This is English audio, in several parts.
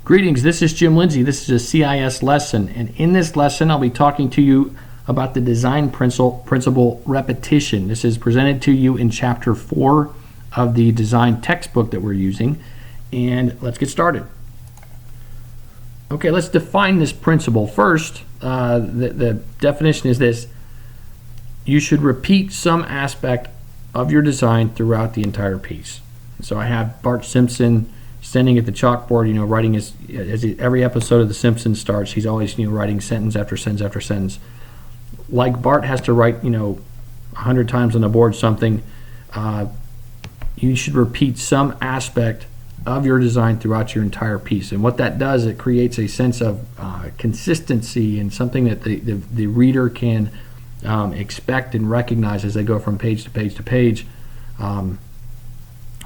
Greetings, this is Jim Lindsay. This is a CIS lesson, and in this lesson I'll be talking to you about the design principle repetition. This is presented to you in chapter 4 of the design textbook that we're using, and let's get started. Okay, let's define this principle. First, the definition is this: you should repeat some aspect of your design throughout the entire piece. So I have Bart Simpson standing at the chalkboard, writing every episode of The Simpsons starts, he's always, writing sentence after sentence after sentence. Like Bart has to write, 100 times on the board something, you should repeat some aspect of your design throughout your entire piece. And what that does, it creates a sense of consistency and something that the reader can expect and recognize as they go from page to page to page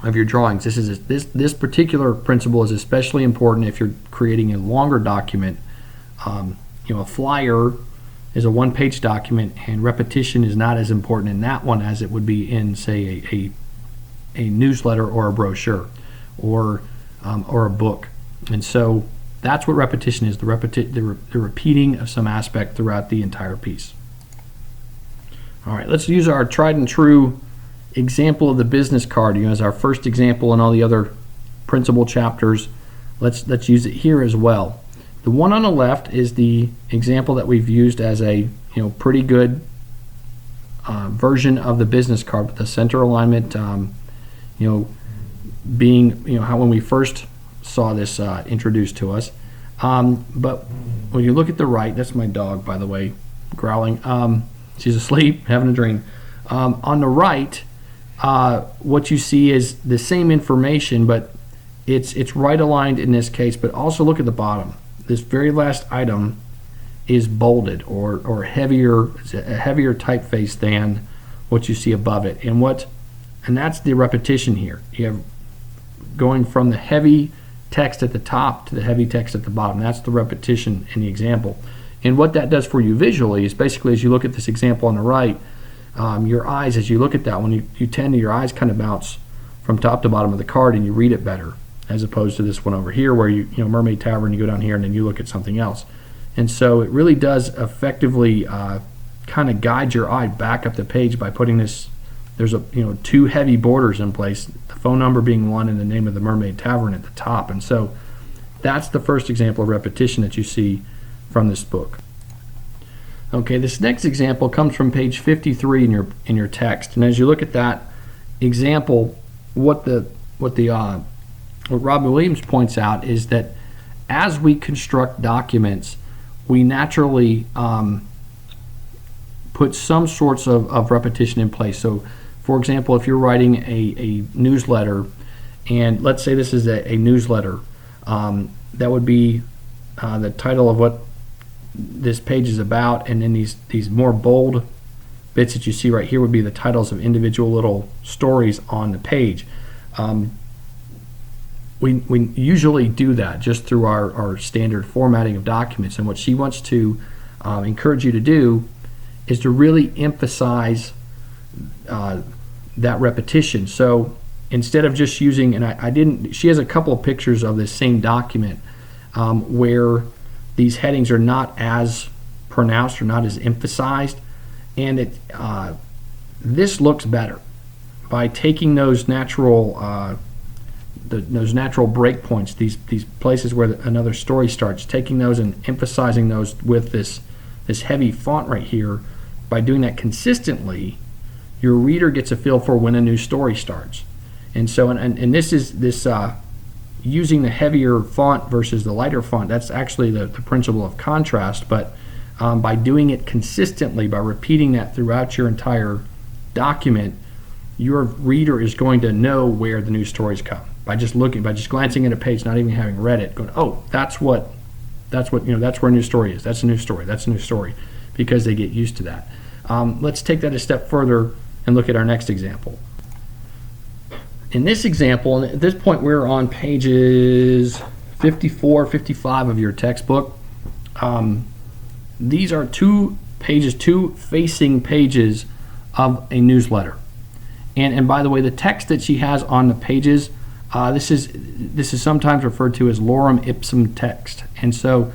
of your drawings. This particular principle is especially important if you're creating a longer document. A flyer is a one-page document, and repetition is not as important in that one as it would be in, say, a newsletter or a brochure or a book. And so that's what repetition is: the repeating of some aspect throughout the entire piece. All right, let's use our tried and true example of the business card, as our first example in all the other principle chapters. Let's use it here as well. The one on the left is the example that we've used as a pretty good version of the business card, with the center alignment being how when we first saw this introduced to us. But when you look at the right, that's my dog, by the way, growling. She's asleep, having a dream. On the right, what you see is the same information, but it's right aligned in this case. But also look at the bottom. This very last item is bolded or heavier. It's a heavier typeface than what you see above it. And that's the repetition here. You have going from the heavy text at the top to the heavy text at the bottom. That's the repetition in the example. And what that does for you visually is basically, as you look at this example on the right, your eyes, as you look at that one, you tend to, your eyes kind of bounce from top to bottom of the card and you read it better, as opposed to this one over here where Mermaid Tavern, you go down here and then you look at something else. And so it really does effectively kind of guide your eye back up the page by putting this, there's two heavy borders in place, the phone number being one and the name of the Mermaid Tavern at the top. And so that's the first example of repetition that you see from this book. Okay, this next example comes from page 53 in your text, and as you look at that example, what Robin Williams points out is that as we construct documents, we naturally put some sorts of repetition in place. So, for example, if you're writing a newsletter, and let's say this is a newsletter, that would be the title of what this page is about, and then these more bold bits that you see right here would be the titles of individual little stories on the page. We usually do that just through our standard formatting of documents, and what she wants to encourage you to do is to really emphasize that repetition. So instead of just using, and she has a couple of pictures of this same document where these headings are not as pronounced or not as emphasized, and this looks better by taking those natural breakpoints, these places where another story starts, taking those and emphasizing those with this heavy font right here. By doing that consistently, your reader gets a feel for when a new story starts. And so, and this is this. Using the heavier font versus the lighter font, that's actually the principle of contrast. But by doing it consistently, by repeating that throughout your entire document, your reader is going to know where the new stories come by just glancing at a page, not even having read it, going, oh, that's where a new story is. That's a new story. That's a new story, because they get used to that. Let's take that a step further and look at our next example. In this example, and at this point we're on pages 54, 55 of your textbook. These are two facing pages of a newsletter. And by the way, the text that she has on the pages This is sometimes referred to as lorem ipsum text, and so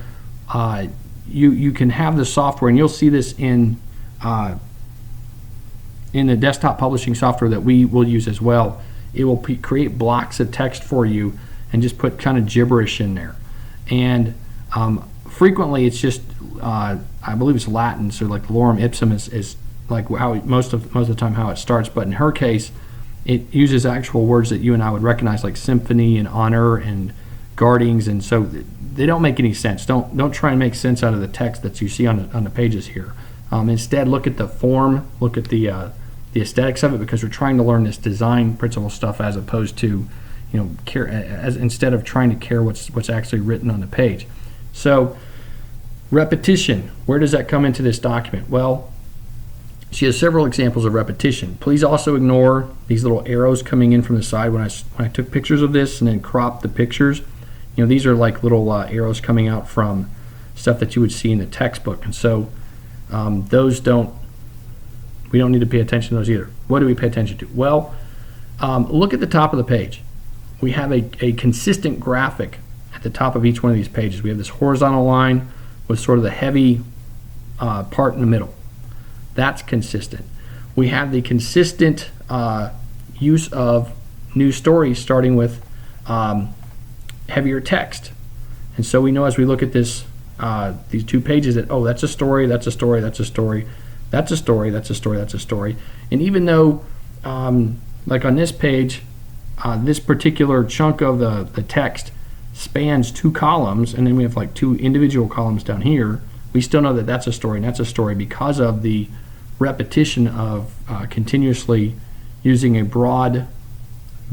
you can have the software, and you'll see this in the desktop publishing software that we will use as well. It will create blocks of text for you and just put kind of gibberish in there. And frequently it's just, I believe it's Latin, so like lorem ipsum is like how most of the time how it starts. But in her case, it uses actual words that you and I would recognize, like symphony and honor and guardings, and so they don't make any sense. Don't try and make sense out of the text that you see on the pages here. Instead, look at the form, look at the aesthetics of it, because we're trying to learn this design principle stuff as opposed to, instead of trying to care what's actually written on the page. So repetition, where does that come into this document? Well, she has several examples of repetition. Please also ignore these little arrows coming in from the side. When I took pictures of this and then cropped the pictures, these are like little arrows coming out from stuff that you would see in the textbook, and so we don't need to pay attention to those either. What do we pay attention to? Well, look at the top of the page. We have a consistent graphic at the top of each one of these pages. We have this horizontal line with sort of the heavy part in the middle. That's consistent. We have the consistent use of new stories starting with heavier text. And so we know as we look at this, these two pages that, oh, that's a story, that's a story, that's a story, that's a story, that's a story, that's a story. And even though, like on this page, this particular chunk of the text spans 2 columns, and then we have like 2 individual columns down here, we still know that that's a story and that's a story because of the repetition of continuously using a broad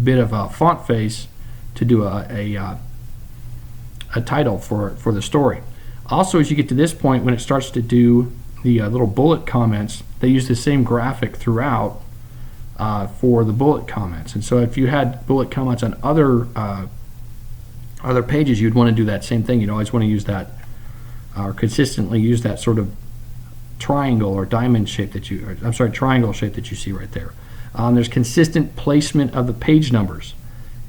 bit of a font face to do a title for the story. Also, as you get to this point, when it starts to do the little bullet comments, they use the same graphic throughout for the bullet comments. And so if you had bullet comments on other pages, you'd want to do that same thing. You'd always want to use that, or consistently use that sort of triangle or diamond shape triangle shape that you see right there. There's consistent placement of the page numbers.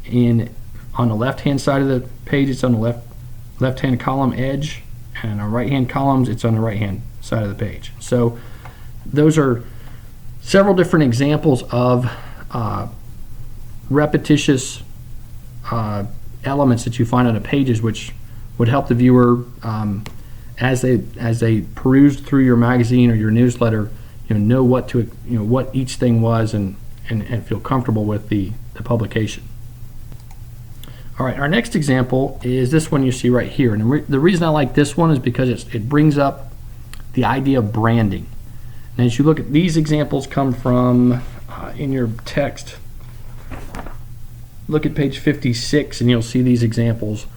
On the left-hand side of the page, it's on the left-hand column edge, and on right-hand columns, it's on the right-hand side of the page. So those are several different examples of repetitious elements that you find on the pages, which would help the viewer as they peruse through your magazine or your newsletter, know what each thing was and feel comfortable with the publication. All right, our next example is this one you see right here, and the reason I like this one is because it brings up the idea of branding. And as you look at these examples, come from in your text. Look at page 56, and you'll see these examples,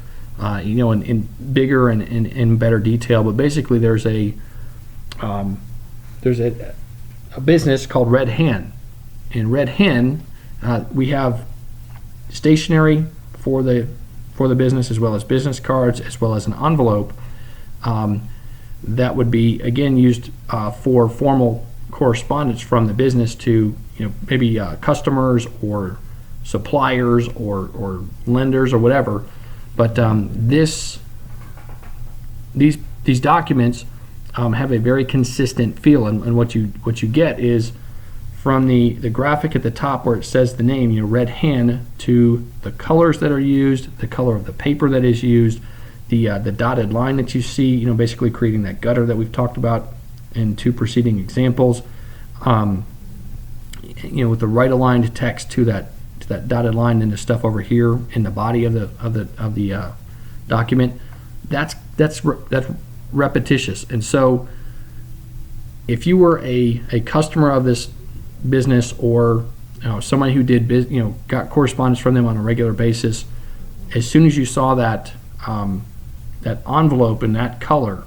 in bigger and in better detail. But basically, there's a business called Red Hen. In Red Hen, we have stationery for the business, as well as business cards, as well as an envelope that would be again used for formal correspondence from the business to maybe customers or suppliers or lenders or whatever. But these documents have a very consistent feel, and what you get is from the graphic at the top where it says the name, Red Hen, to the colors that are used, the color of the paper that is used, the dotted line that you see, basically creating that gutter that we've talked about in 2 preceding examples, with the right aligned text to that dotted line, and the stuff over here in the body of the document. That's repetitious. And so if you were a customer of this business, or somebody who did got correspondence from them on a regular basis, as soon as you saw that envelope in that color,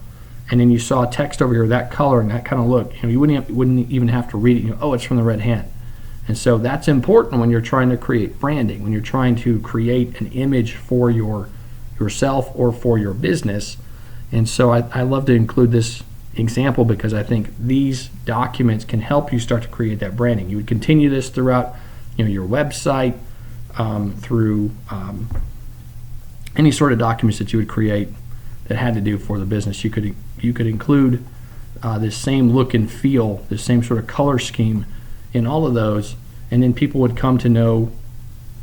and then you saw text over here that color and that kind of look, you wouldn't even have to read it. Oh, it's from the Red Hen. And so that's important when you're trying to create branding, when you're trying to create an image for yourself or for your business. And so I love to include this example because I think these documents can help you start to create that branding. You would continue this throughout your website, through any sort of documents that you would create that had to do for the business. You could include this same look and feel, this same sort of color scheme in all of those, and then people would come to know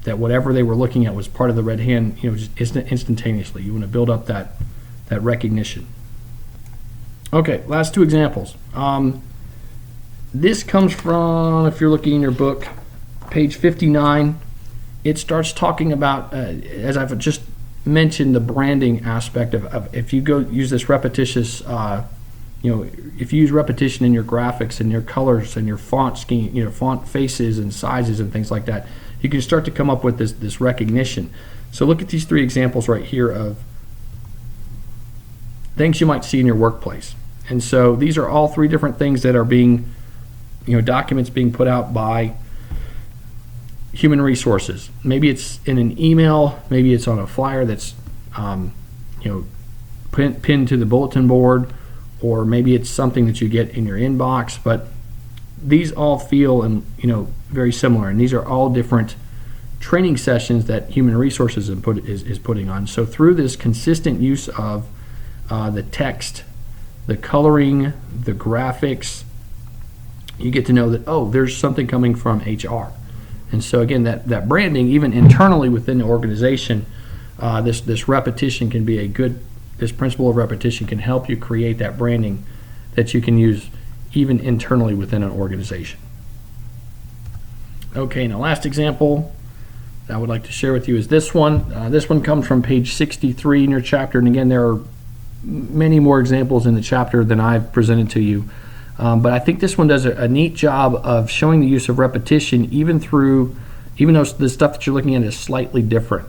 that whatever they were looking at was part of the red hand, just instantaneously. You want to build up that recognition. Okay, last two examples. This comes from, if you're looking in your book, page 59. It starts talking about, as I've just mentioned, the branding aspect of if you go use this repetitious, if you use repetition in your graphics and your colors and your font scheme, font faces and sizes and things like that, you can start to come up with this recognition. So look at these three examples right here of things you might see in your workplace. And so these are all three different things that are being, documents being put out by human resources. Maybe it's in an email, maybe it's on a flyer that's pinned to the bulletin board, or maybe it's something that you get in your inbox. But these all feel very similar, and these are all different training sessions that human resources is putting on. So through this consistent use of the text, the coloring, the graphics, you get to know that, there's something coming from HR. And so again, that branding, even internally within the organization, this repetition can be this principle of repetition can help you create that branding that you can use even internally within an organization. Okay, and the last example I would like to share with you is this one. This one comes from page 63 in your chapter, and again, there are many more examples in the chapter than I've presented to you. But I think this one does a neat job of showing the use of repetition even though the stuff that you're looking at is slightly different.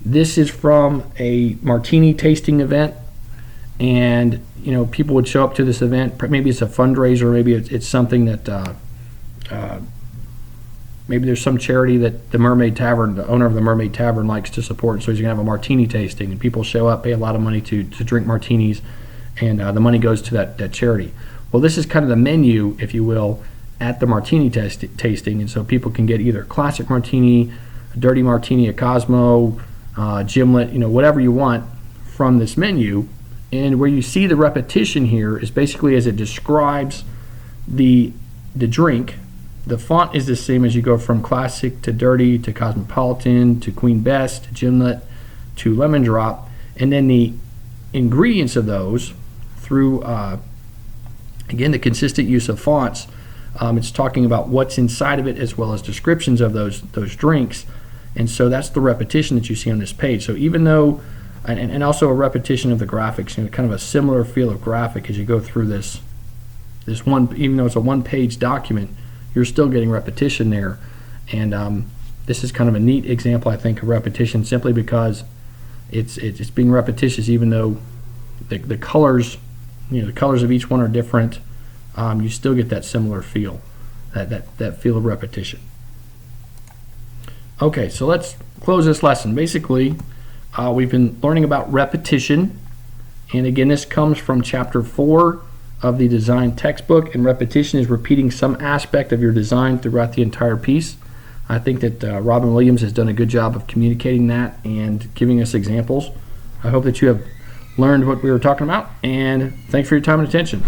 This is from a martini tasting event, and people would show up to this event. Maybe it's a fundraiser, maybe it's something that maybe there's some charity that the owner of the Mermaid Tavern likes to support, so he's going to have a martini tasting, and people show up, pay a lot of money to drink martinis, and the money goes to that charity. Well, this is kind of the menu, if you will, at the martini tasting, and so people can get either classic martini, a dirty martini, a Cosmo, gimlet, whatever you want from this menu. And where you see the repetition here is basically as it describes the drink. The font is the same as you go from classic to dirty to cosmopolitan to Queen Best to gimlet to lemon drop, and then the ingredients of those through again the consistent use of fonts. It's talking about what's inside of it as well as descriptions of those drinks, and so that's the repetition that you see on this page. So even though and also a repetition of the graphics, kind of a similar feel of graphic as you go through this one, even though it's a one-page document, you're still getting repetition there. And this is kind of a neat example, I think, of repetition, simply because it's being repetitious, even though the colors, the colors of each one are different. You still get that similar feel, that feel of repetition. Okay, so let's close this lesson. Basically, we've been learning about repetition, and again, this comes from chapter 4 of the design textbook, and repetition is repeating some aspect of your design throughout the entire piece. I think that Robin Williams has done a good job of communicating that and giving us examples. I hope that you have learned what we were talking about, and thanks for your time and attention.